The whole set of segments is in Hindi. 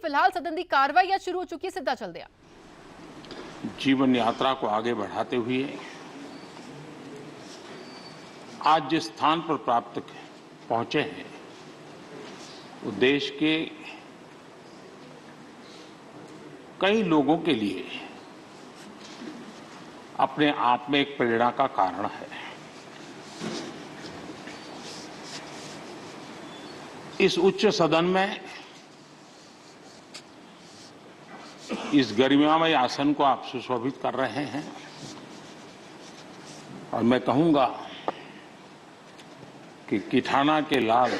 फिलहाल सदन की कार्रवाई शुरू हो चुकी है। सीधा चलते हैं। जीवन यात्रा को आगे बढ़ाते हुए आज जिस स्थान पर प्राप्त पहुंचे हैं वो देश के कई लोगों के लिए अपने आप में एक प्रेरणा का कारण है। इस उच्च सदन में इस गरिमामय आसन को आप सुशोभित कर रहे हैं और मैं कहूंगा कि किठाना के लाल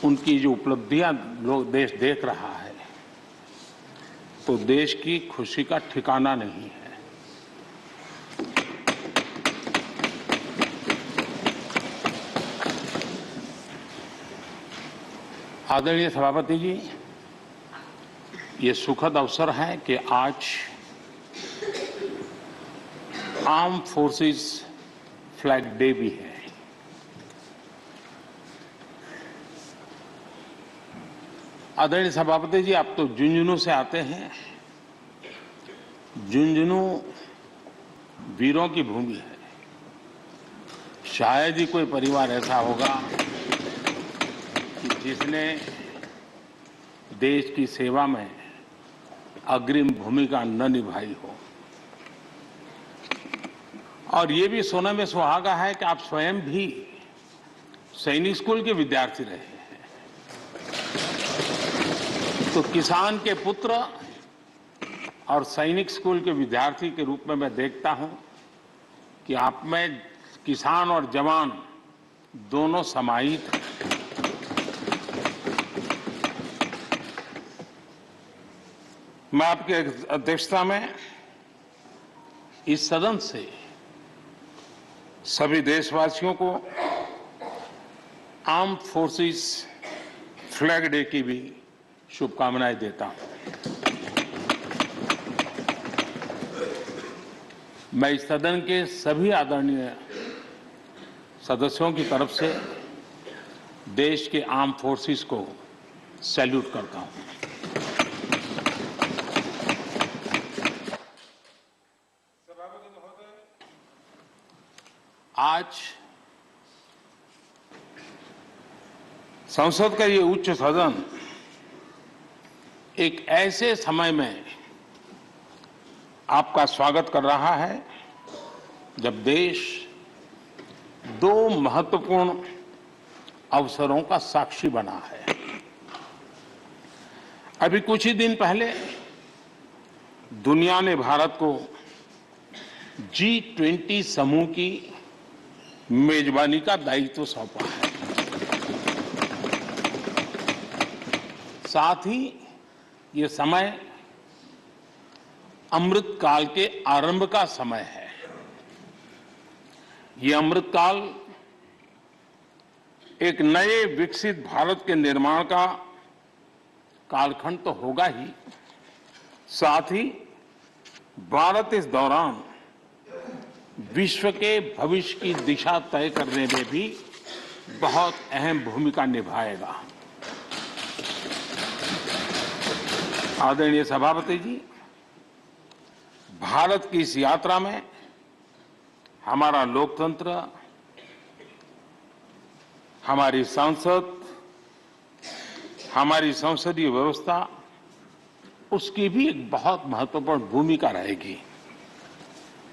उनकी जो उपलब्धियां लोग देश देख रहा है तो देश की खुशी का ठिकाना नहीं है। आदरणीय सभापति जी, ये सुखद अवसर है कि आज आर्म फोर्सेस फ्लैग डे भी है। आदरणीय सभापति जी, आप तो झुंझुनू से आते हैं। झुंझुनू वीरों की भूमि है। शायद ही कोई परिवार ऐसा होगा कि जिसने देश की सेवा में अग्रिम भूमिका न निभाई हो। और ये भी सोने में सुहागा है कि आप स्वयं भी सैनिक स्कूल के विद्यार्थी रहे हैं। तो किसान के पुत्र और सैनिक स्कूल के विद्यार्थी के रूप में मैं देखता हूं कि आप में किसान और जवान दोनों समाहित हैं। मैं आपकी अध्यक्षता में इस सदन से सभी देशवासियों को आर्म फोर्सेस फ्लैग डे की भी शुभकामनाएं देता हूं। मैं इस सदन के सभी आदरणीय सदस्यों की तरफ से देश के आर्म फोर्सेस को सैल्यूट करता हूं। आज संसद का ये उच्च सदन एक ऐसे समय में आपका स्वागत कर रहा है जब देश दो महत्वपूर्ण अवसरों का साक्षी बना है। अभी कुछ ही दिन पहले दुनिया ने भारत को G20 समूह की मेजबानी का दायित्व सौंपा है। साथ ही ये समय अमृत काल के आरंभ का समय है। ये अमृत काल एक नए विकसित भारत के निर्माण का कालखंड तो होगा ही, साथ ही भारत इस दौरान विश्व के भविष्य की दिशा तय करने में भी बहुत अहम भूमिका निभाएगा। आदरणीय सभापति जी, भारत की इस यात्रा में हमारा लोकतंत्र, हमारी संसद, हमारी संसदीय व्यवस्था, उसकी भी एक बहुत महत्वपूर्ण भूमिका रहेगी।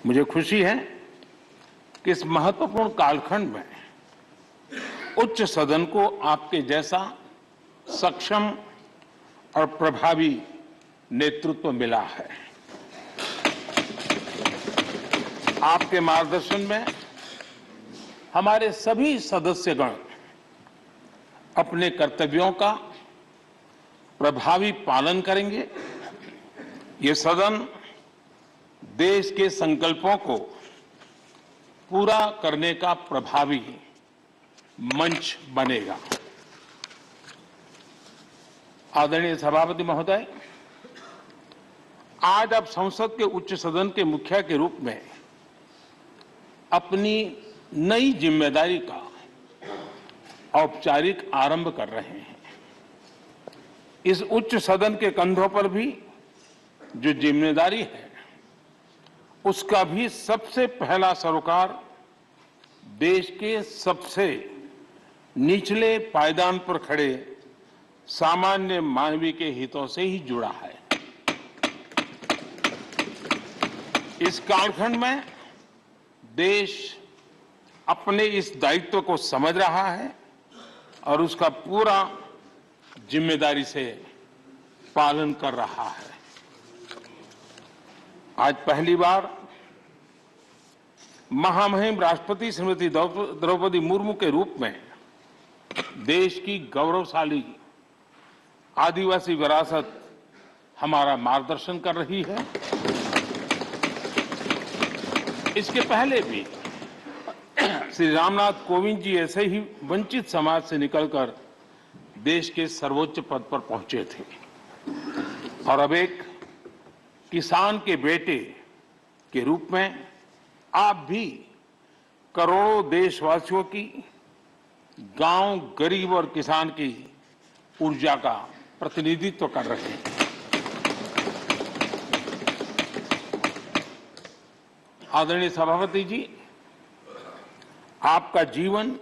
मुझे खुशी है कि इस महत्वपूर्ण कालखंड में उच्च सदन को आपके जैसा सक्षम और प्रभावी नेतृत्व मिला है। आपके मार्गदर्शन में हमारे सभी सदस्यगण अपने कर्तव्यों का प्रभावी पालन करेंगे। ये सदन देश के संकल्पों को पूरा करने का प्रभावी मंच बनेगा। आदरणीय सभापति महोदय, आज आप संसद के उच्च सदन के मुखिया के रूप में अपनी नई जिम्मेदारी का औपचारिक आरंभ कर रहे हैं। इस उच्च सदन के कंधों पर भी जो जिम्मेदारी है, उसका भी सबसे पहला सरोकार देश के सबसे निचले पायदान पर खड़े सामान्य मानवीय के हितों से ही जुड़ा है। इस कालखंड में देश अपने इस दायित्व को समझ रहा है और उसका पूरा जिम्मेदारी से पालन कर रहा है। आज पहली बार महामहिम राष्ट्रपति श्रीमती द्रौपदी मुर्मू के रूप में देश की गौरवशाली आदिवासी विरासत हमारा मार्गदर्शन कर रही है। इसके पहले भी श्री रामनाथ कोविंद जी ऐसे ही वंचित समाज से निकलकर देश के सर्वोच्च पद पर पहुंचे थे और अब एक किसान के बेटे के रूप में आप भी करोड़ों देशवासियों की, गांव, गरीब और किसान की ऊर्जा का प्रतिनिधित्व कर रहे हैं। आदरणीय सभापति जी, आपका जीवन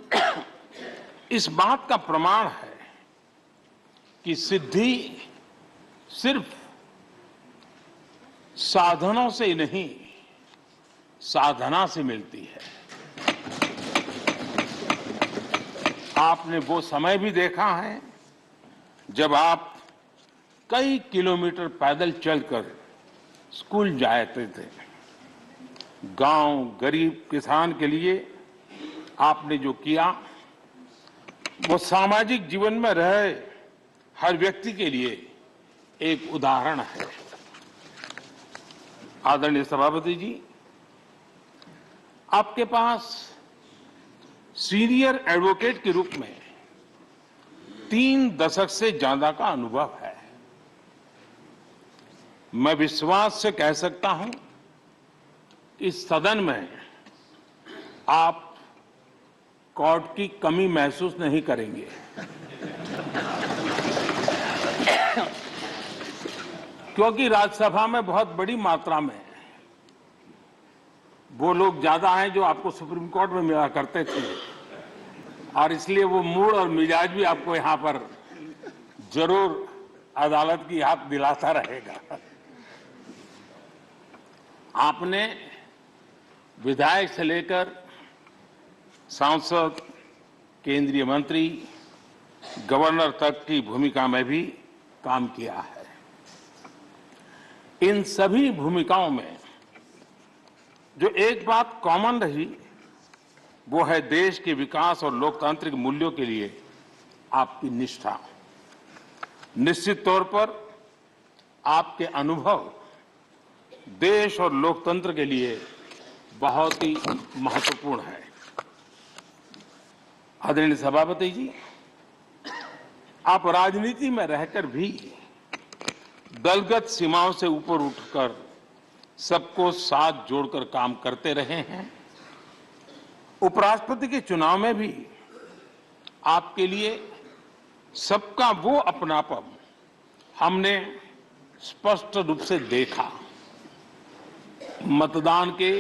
इस बात का प्रमाण है कि सिद्धि सिर्फ साधनों से ही नहीं, साधना से मिलती है। आपने वो समय भी देखा है जब आप कई किलोमीटर पैदल चलकर स्कूल जाते थे। गांव, गरीब, किसान के लिए आपने जो किया वो सामाजिक जीवन में रहे हर व्यक्ति के लिए एक उदाहरण है। आदरणीय सभापति जी, आपके पास सीनियर एडवोकेट के रूप में 3 दशक से ज्यादा का अनुभव है। मैं विश्वास से कह सकता हूं इस सदन में आप कोर्ट की कमी महसूस नहीं करेंगे। क्योंकि राज्यसभा में बहुत बड़ी मात्रा में वो लोग ज्यादा हैं जो आपको सुप्रीम कोर्ट में मिला करते थे और इसलिए वो मूड और मिजाज भी आपको यहां पर जरूर अदालत की याद दिलाता रहेगा। आपने विधायक से लेकर सांसद, केंद्रीय मंत्री, गवर्नर तक की भूमिका में भी काम किया है। इन सभी भूमिकाओं में जो एक बात कॉमन रही वो है देश के विकास और लोकतांत्रिक मूल्यों के लिए आपकी निष्ठा। निश्चित तौर पर आपके अनुभव देश और लोकतंत्र के लिए बहुत ही महत्वपूर्ण है। आदरणीय सभापति जी, आप राजनीति में रहकर भी दलगत सीमाओं से ऊपर उठकर सबको साथ जोड़कर काम करते रहे हैं। उपराष्ट्रपति के चुनाव में भी आपके लिए सबका वो अपनापन हमने स्पष्ट रूप से देखा। मतदान के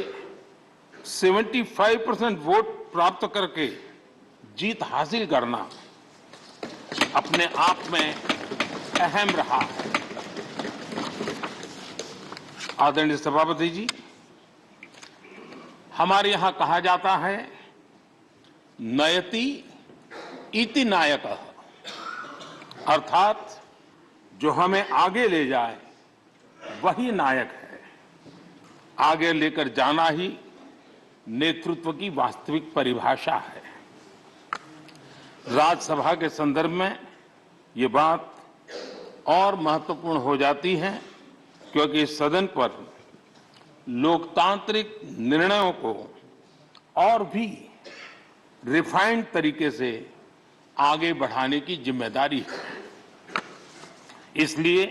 75% वोट प्राप्त करके जीत हासिल करना अपने आप में अहम रहा है। आदरणीय सभापति जी, हमारे यहां कहा जाता है नयति इति नायकः, अर्थात जो हमें आगे ले जाए वही नायक है। आगे लेकर जाना ही नेतृत्व की वास्तविक परिभाषा है। राज्यसभा के संदर्भ में ये बात और महत्वपूर्ण हो जाती है क्योंकि इस सदन पर लोकतांत्रिक निर्णयों को और भी रिफाइंड तरीके से आगे बढ़ाने की जिम्मेदारी है। इसलिए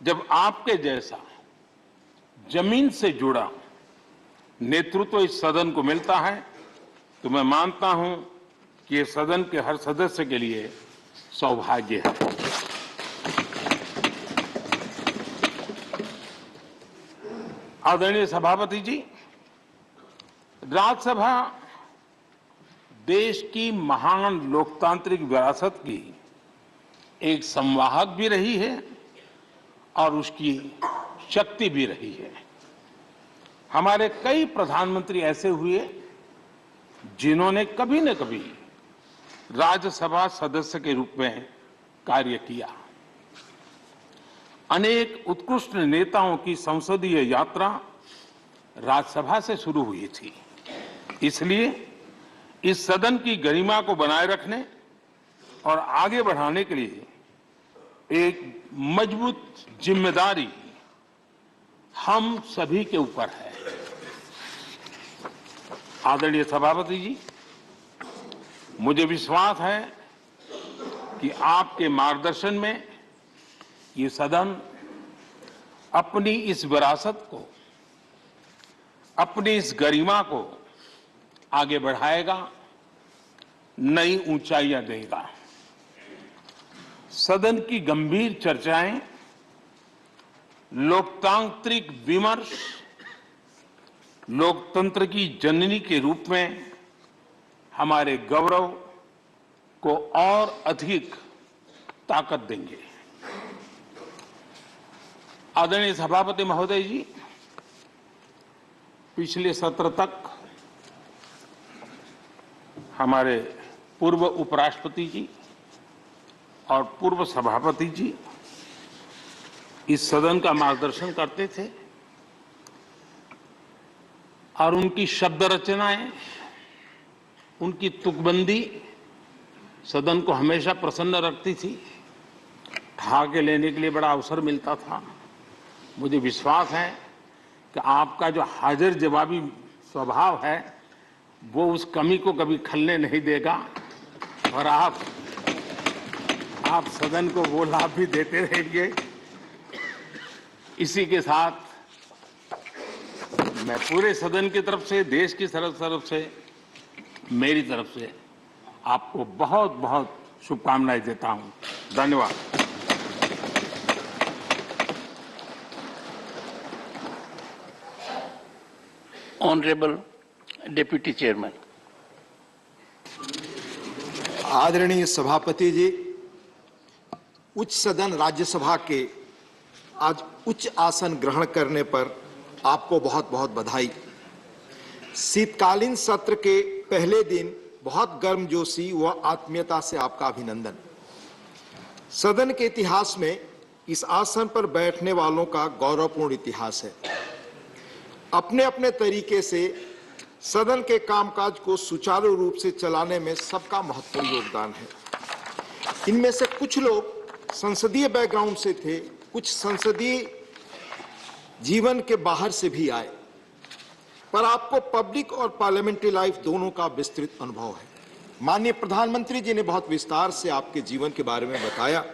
जब आपके जैसा जमीन से जुड़ा नेतृत्व इस सदन को मिलता है तो मैं मानता हूं कि ये सदन के हर सदस्य के लिए सौभाग्य है। आदरणीय सभापति जी, राज्यसभा देश की महान लोकतांत्रिक विरासत की एक संवाहक भी रही है और उसकी शक्ति भी रही है। हमारे कई प्रधानमंत्री ऐसे हुए जिन्होंने कभी न कभी राज्यसभा सदस्य के रूप में कार्य किया। अनेक उत्कृष्ट नेताओं की संसदीय यात्रा राज्यसभा से शुरू हुई थी। इसलिए इस सदन की गरिमा को बनाए रखने और आगे बढ़ाने के लिए एक मजबूत जिम्मेदारी हम सभी के ऊपर है। आदरणीय सभापति जी, मुझे विश्वास है कि आपके मार्गदर्शन में ये सदन अपनी इस विरासत को, अपनी इस गरिमा को आगे बढ़ाएगा, नई ऊंचाइयां देगा। सदन की गंभीर चर्चाएं, लोकतांत्रिक विमर्श लोकतंत्र की जननी के रूप में हमारे गौरव को और अधिक ताकत देंगे। आदरणीय सभापति महोदय जी, पिछले सत्र तक हमारे पूर्व उपराष्ट्रपति जी और पूर्व सभापति जी इस सदन का मार्गदर्शन करते थे और उनकी शब्द रचनाएं, उनकी तुकबंदी सदन को हमेशा प्रसन्न रखती थी। ठहाके लेने के लिए बड़ा अवसर मिलता था। मुझे विश्वास है कि आपका जो हाजिर जवाबी स्वभाव है वो उस कमी को कभी खलने नहीं देगा और आप सदन को वो लाभ भी देते रहेंगे। इसी के साथ मैं पूरे सदन की तरफ से, देश की तरफ से, मेरी तरफ से आपको बहुत बहुत शुभकामनाएं देता हूं। धन्यवाद। Honourable deputy chairman. आदरणीय सभापति जी, उच्च सदन राज्यसभा के आज उच्च आसन ग्रहण करने पर आपको बहुत बहुत बधाई। शीतकालीन सत्र के पहले दिन बहुत गर्मजोशी व आत्मीयता से आपका अभिनंदन। सदन के इतिहास में इस आसन पर बैठने वालों का गौरवपूर्ण इतिहास है। अपने अपने तरीके से सदन के कामकाज को सुचारू रूप से चलाने में सबका महत्वपूर्ण योगदान है। इनमें से कुछ लोग संसदीय बैकग्राउंड से थे, कुछ संसदीय जीवन के बाहर से भी आए, पर आपको पब्लिक और पार्लियामेंट्री लाइफ दोनों का विस्तृत अनुभव है। माननीय प्रधानमंत्री जी ने बहुत विस्तार से आपके जीवन के बारे में बताया।